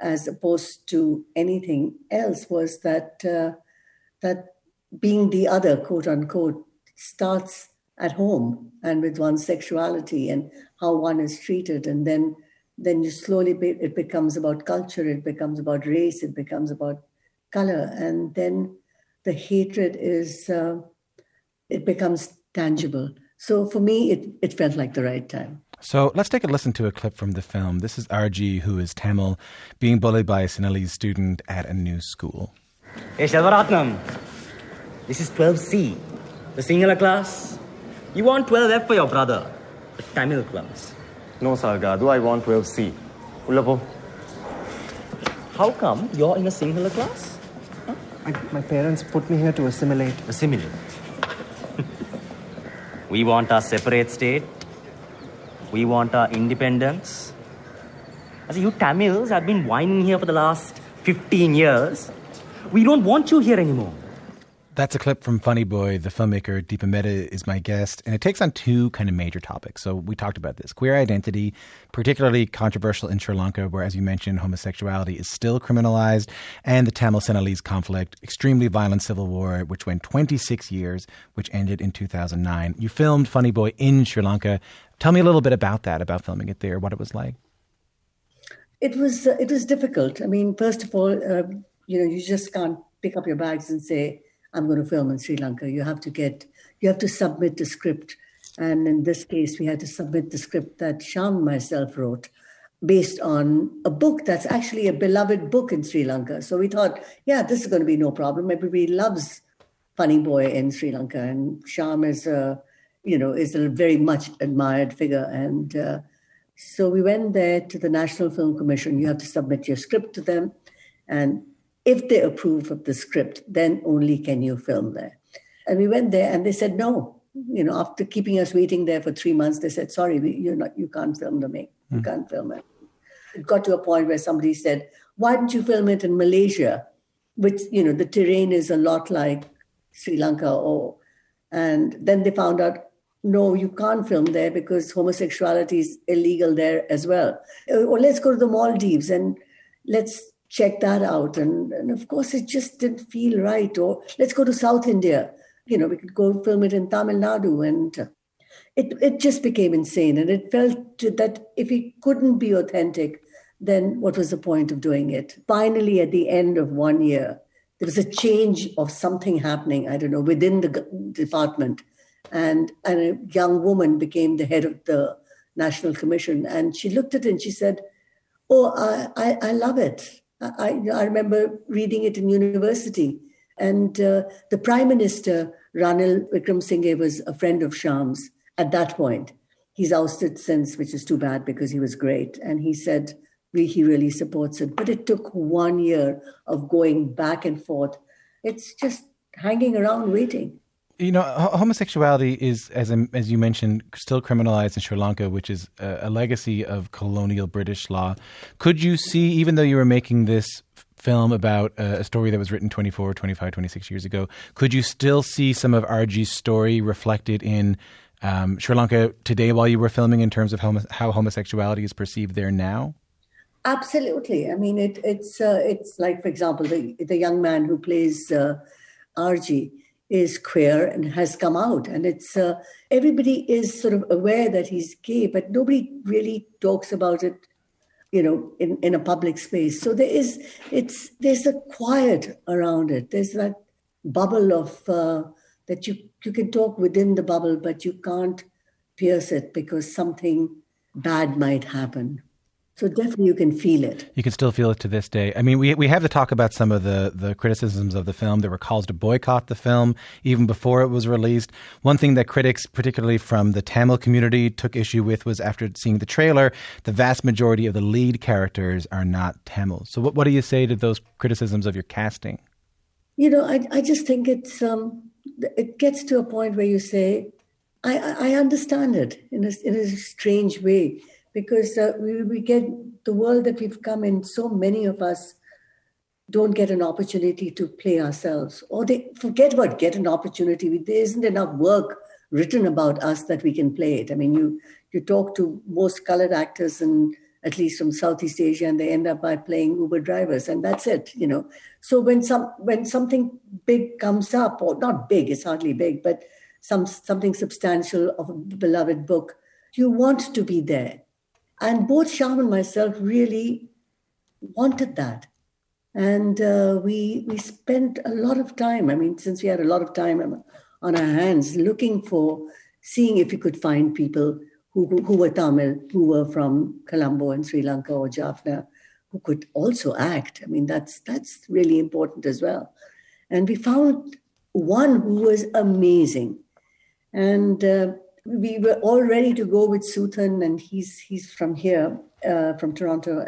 as opposed to anything else, was that being the other, quote unquote, starts at home and with one's sexuality and how one is treated. And then you slowly, it becomes about culture, it becomes about race, it becomes about color. And then the hatred it becomes tangible. So for me, it felt like the right time. So let's take a listen to a clip from the film. This is RG, who is Tamil, being bullied by a Sinhalese student at a new school. Hey, Shalvaratnam, this is 12C, the Sinhala class. You want 12F for your brother, the Tamil class. No, Salgadu, I want 12C. Ullapo. How come you're in a Sinhala class? Huh? My parents put me here to assimilate. Assimilate? We want our separate state. We want our independence. As you Tamils have been whining here for the last 15 years. We don't want you here anymore. That's a clip from Funny Boy. The filmmaker Deepa Mehta is my guest, and it takes on two kind of major topics. So we talked about this. Queer identity, particularly controversial in Sri Lanka, where, as you mentioned, homosexuality is still criminalized, and the Tamil-Sinhalese conflict, extremely violent civil war, which went 26 years, which ended in 2009. You filmed Funny Boy in Sri Lanka. Tell me a little bit about that, about filming it there, what it was like. It was difficult. I mean, first of all, you just can't pick up your bags and say, I'm going to film in Sri Lanka. You have to submit the script. And in this case, we had to submit the script that Shyam myself wrote based on a book that's actually a beloved book in Sri Lanka. So we thought, yeah, this is going to be no problem. Everybody loves Funny Boy in Sri Lanka. And Shyam is a very much admired figure. And so we went there to the National Film Commission. You have to submit your script to them. And if they approve of the script, then only can you film there. And we went there and they said, no. After keeping us waiting there for 3 months, they said, sorry, you can't film you can't film it. It got to a point where somebody said, why didn't you film it in Malaysia? Which, the terrain is a lot like Sri Lanka. And then they found out, no, you can't film there because homosexuality is illegal there as well. Or let's go to the Maldives and let's check that out. And of course, it just didn't feel right. Or let's go to South India. We could go film it in Tamil Nadu. And it just became insane. And it felt that if it couldn't be authentic, then what was the point of doing it? Finally, at the end of 1 year, there was a change of something happening, I don't know, within the department. And a young woman became the head of the National Commission. And she looked at it and she said, oh, I love it. I remember reading it in university. And the Prime Minister, Ranil Wickremesinghe, was a friend of Shyam's at that point. He's ousted since, which is too bad because he was great. And he said he really supports it. But it took 1 year of going back and forth. It's just hanging around waiting. Homosexuality is, as you mentioned, still criminalized in Sri Lanka, which is a legacy of colonial British law. Could you see, even though you were making this film about a story that was written 24, 25, 26 years ago, could you still see some of RG's story reflected in Sri Lanka today while you were filming, in terms of how homosexuality is perceived there now? Absolutely. I mean, it's like, for example, the young man who plays RG is queer and has come out. And it's everybody is sort of aware that he's gay, but nobody really talks about it, in a public space. So there's a quiet around it. There's that bubble of that you can talk within the bubble, but you can't pierce it because something bad might happen. So definitely you can feel it. You can still feel it to this day. I mean, we have to talk about some of the criticisms of the film. There were calls to boycott the film even before it was released. One thing that critics, particularly from the Tamil community, took issue with was after seeing the trailer, the vast majority of the lead characters are not Tamil. So what do you say to those criticisms of your casting? You know, I just think it gets to a point where you say, I understand it in a strange way. Because we get the world that we've come in, so many of us don't get an opportunity to play ourselves. Or they forget about get an opportunity. There isn't enough work written about us that we can play it. I mean, you talk to most colored actors, and at least from Southeast Asia, and they end up by playing Uber drivers, and that's it, you know. So when something big comes up, or not big, it's hardly big, but something substantial of a beloved book, you want to be there. And both Shyam and myself really wanted that. And we spent a lot of time, I mean, since we had a lot of time on our hands, seeing if we could find people who were Tamil, who were from Colombo and Sri Lanka or Jaffna, who could also act. I mean, that's really important as well. And we found one who was amazing. And we were all ready to go with Suthan, and he's from here, from Toronto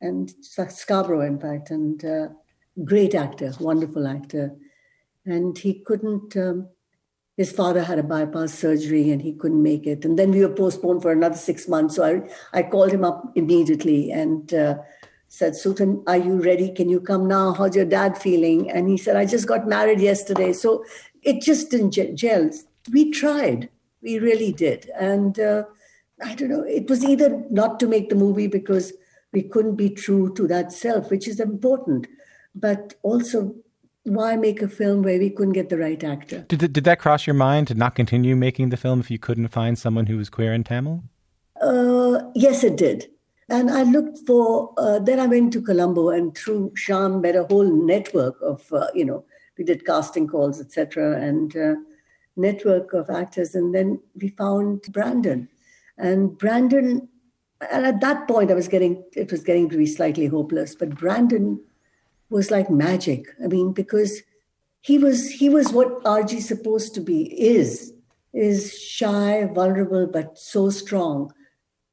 and Scarborough, in fact, and great actor, wonderful actor. And he couldn't, his father had a bypass surgery and he couldn't make it. And then we were postponed for another 6 months. So I called him up immediately and said, Suthan, are you ready? Can you come now? How's your dad feeling? And he said, I just got married yesterday. So it just didn't gel. We tried. We really did. And I don't know, it was either not to make the movie because we couldn't be true to that self, which is important, but also why make a film where we couldn't get the right actor? Did that cross your mind to not continue making the film if you couldn't find someone who was queer and Tamil? Yes, it did. And I looked for, then I went to Colombo, and through Shyam met a whole network of, we did casting calls, etc., and network of actors. And then we found Brandon. And at that point, it was getting to be slightly hopeless, but Brandon was like magic. I mean, because he was what RG supposed to be, is shy, vulnerable, but so strong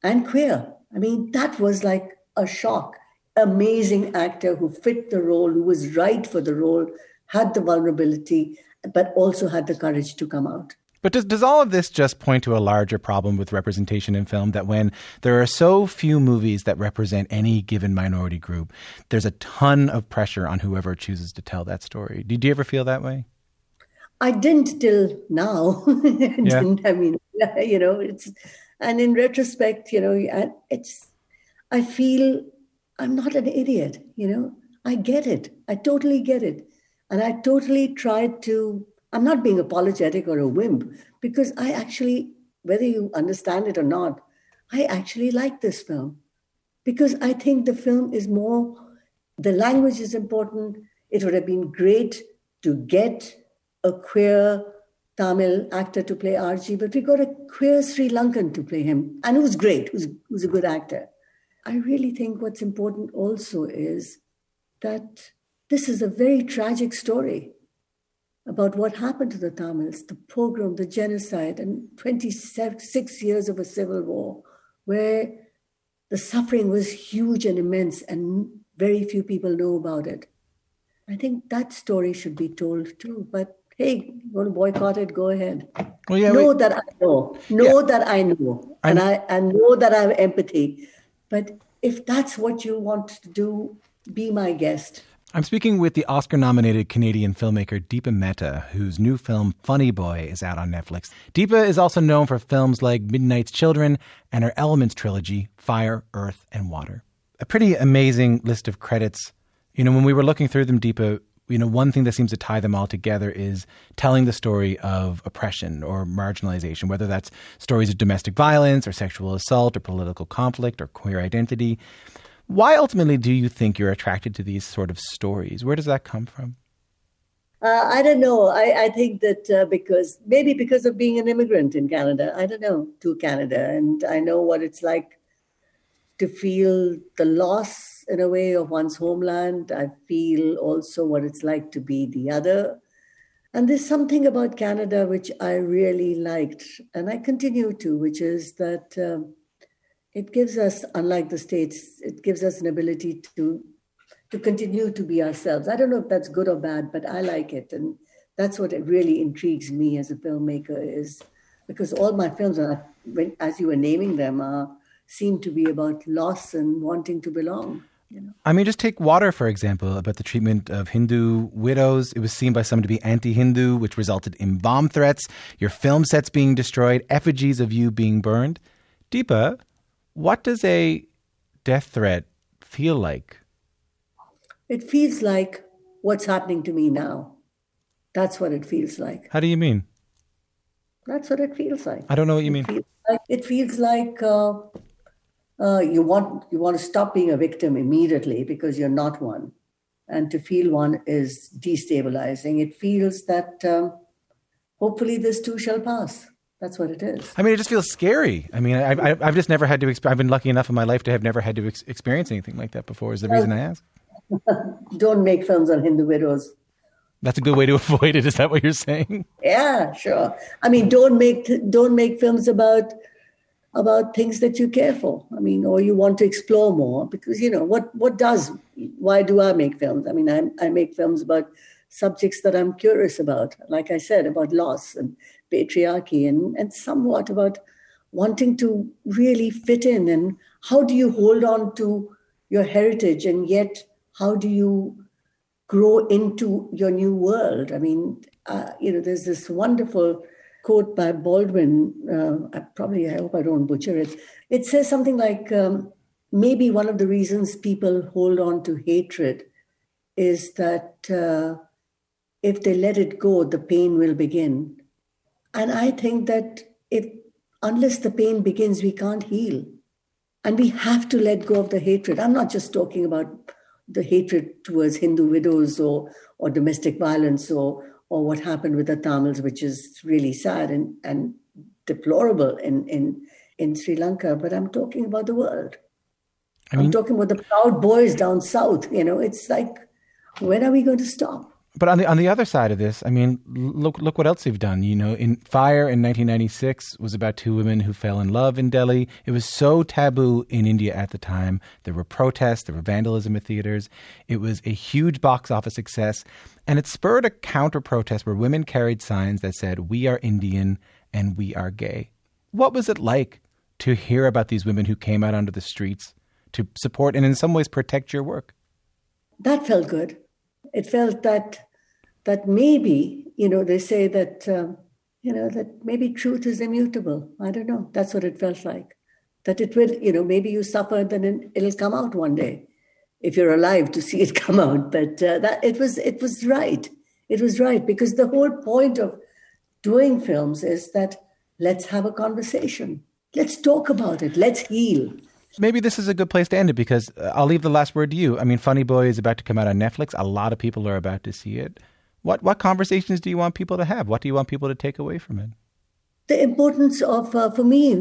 and queer. I mean, that was like a shock. Amazing actor who fit the role, who was right for the role, had the vulnerability, but also had the courage to come out. But does all of this just point to a larger problem with representation in film, that when there are so few movies that represent any given minority group, there's a ton of pressure on whoever chooses to tell that story? Do you ever feel that way? I didn't till now. Yeah. I mean, and in retrospect, I feel I'm not an idiot, I get it. I totally get it. And I totally tried to, I'm not being apologetic or a wimp, because I actually, whether you understand it or not, I actually like this film. Because I think the film is more, the language is important. It would have been great to get a queer Tamil actor to play RG, but we got a queer Sri Lankan to play him. And it was great. He was a good actor. I really think what's important also is that this is a very tragic story about what happened to the Tamils, the pogrom, the genocide, and 26 years of a civil war, where the suffering was huge and immense, and very few people know about it. I think that story should be told too. But hey, you want to boycott it, go ahead. Well, yeah, that I know. That I know. And I know that I have empathy. But if that's what you want to do, be my guest. I'm speaking with the Oscar-nominated Canadian filmmaker Deepa Mehta, whose new film Funny Boy is out on Netflix. Deepa is also known for films like Midnight's Children and her Elements trilogy, Fire, Earth, and Water. A pretty amazing list of credits. When we were looking through them, Deepa, one thing that seems to tie them all together is telling the story of oppression or marginalization, whether that's stories of domestic violence or sexual assault or political conflict or queer identity. Why ultimately do you think you're attracted to these sort of stories? Where does that come from? I don't know. I think that because of being an immigrant in Canada, I don't know, to Canada. And I know what it's like to feel the loss in a way of one's homeland. I feel also what it's like to be the other. And there's something about Canada which I really liked, and I continue to, which is that it gives us, unlike the States, it gives us an ability to continue to be ourselves. I don't know if that's good or bad, but I like it. And that's what it really intrigues me as a filmmaker, is because all my films, as you were naming them, seem to be about loss and wanting to belong. I mean, just take Water, for example, about the treatment of Hindu widows. It was seen by some to be anti-Hindu, which resulted in bomb threats, your film sets being destroyed, effigies of you being burned. Deepa, what does a death threat feel like? It feels like what's happening to me now. That's what it feels like. How do you mean? That's what it feels like. I don't know what you mean. It feels like you want to stop being a victim immediately because you're not one. And to feel one is destabilizing. It feels that hopefully this too shall pass. That's what it is. I mean, it just feels scary. I mean, I've just never had to, I've been lucky enough in my life to have never had to experience anything like that before, is the reason I ask. Don't make films on Hindu widows. That's a good way to avoid it. Is that what you're saying? Yeah, sure. I mean, don't make films about things that you care for. I mean, or you want to explore more, because why do I make films? I mean, I make films about subjects that I'm curious about. Like I said, about loss and patriarchy and somewhat about wanting to really fit in, and how do you hold on to your heritage and yet how do you grow into your new world? I mean, there's this wonderful quote by Baldwin. I hope I don't butcher it. It says something like, maybe one of the reasons people hold on to hatred is that if they let it go, the pain will begin. And I think that unless the pain begins, we can't heal. And we have to let go of the hatred. I'm not just talking about the hatred towards Hindu widows or domestic violence or what happened with the Tamils, which is really sad and deplorable in Sri Lanka. But I'm talking about the world. I'm talking about the Proud Boys down south. It's like, when are we going to stop? But on the other side of this, I mean, look what else they've done. In Fire in 1996 was about two women who fell in love in Delhi. It was so taboo in India at the time. There were protests, there were vandalism at theaters. It was a huge box office success, and it spurred a counter-protest where women carried signs that said, "We are Indian and we are gay." What was it like to hear about these women who came out onto the streets to support and in some ways protect your work? That felt good. It felt that maybe, they say that, that maybe truth is immutable. I don't know. That's what it felt like. That it will, maybe you suffer, then it'll come out one day, if you're alive to see it come out. But that it was right. It was right, because the whole point of doing films is that let's have a conversation. Let's talk about it. Let's heal. Maybe this is a good place to end it, because I'll leave the last word to you. I mean, Funny Boy is about to come out on Netflix. A lot of people are about to see it. What conversations do you want people to have? What do you want people to take away from it? The importance of, for me,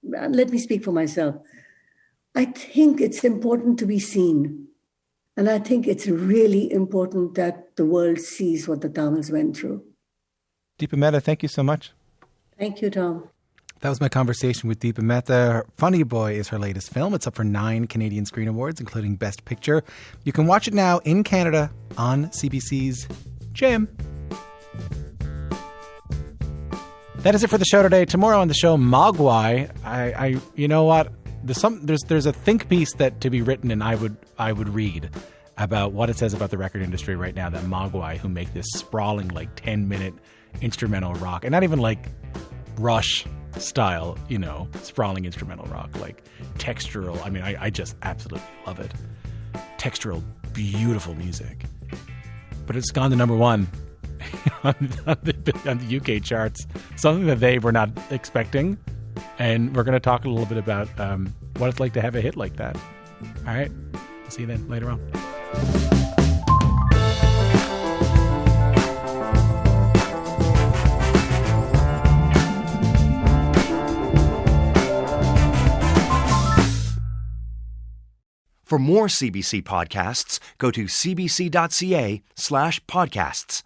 let me speak for myself. I think it's important to be seen. And I think it's really important that the world sees what the Tamils went through. Deepa Mehta, thank you so much. Thank you, Tom. That was my conversation with Deepa Mehta. Funny Boy is her latest film. It's up for 9 Canadian Screen Awards, including Best Picture. You can watch it now in Canada on CBC's JM. That is it for the show today. Tomorrow on the show, Mogwai. You know what? There's a think piece that to be written, and I would read about what it says about the record industry right now. That Mogwai, who make this sprawling 10-minute instrumental rock, and not even Rush style, sprawling instrumental rock, textural. I mean, I just absolutely love it. Textural, beautiful music. But it's gone to number 1 on the UK charts, something that they were not expecting. And we're going to talk a little bit about what it's like to have a hit like that. All right. See you then later on. For more CBC podcasts, go to cbc.ca/podcasts.